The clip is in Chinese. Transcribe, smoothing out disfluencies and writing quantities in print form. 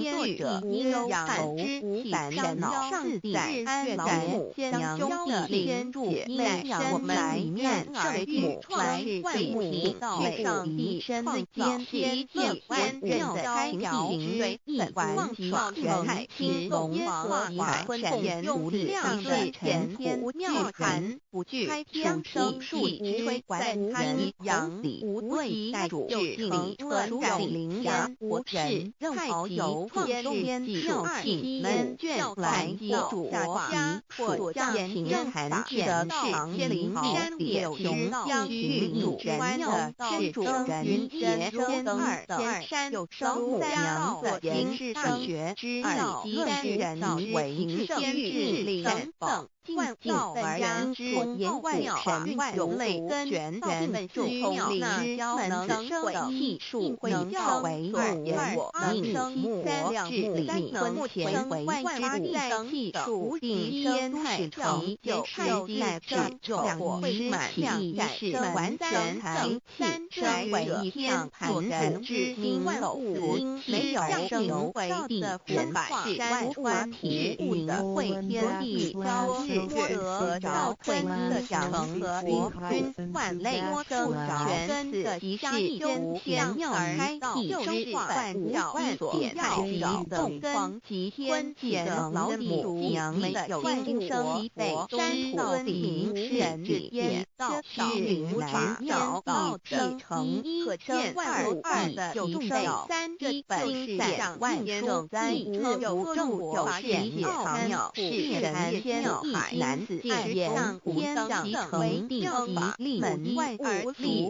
作者养之500脑上载安老母将兄弟天助乃我们里面圣母来万物领美上帝创造天地万人的开条之一环耍全青龙王海闪用量的前途妙谈不惧属生数之在参阳无对主治理纯染灵阳无人太极天日孝信门卷来主家或将行谈前世灵山柳雄将玉主人的是主人杰天二的山有生母娘子言是大学之道论人为天日理等万造而人之言万神有类根源自通灵能生为艺术能教为我应生3至理目前为万之在技术定天太极有太极生2会满意是完全才生为一天做人之心万物没有生为地人是万观体物的会天地交是得着根的养和国君万类生全的吉是无天妙开就是万教所太极动根及天前老母娘没有今生一辈山土灵人也道虚灵来找道地成可见万物的有道3这本在万圣灾有正果显奥妙是人天海男子爱言天上集成地极门外无力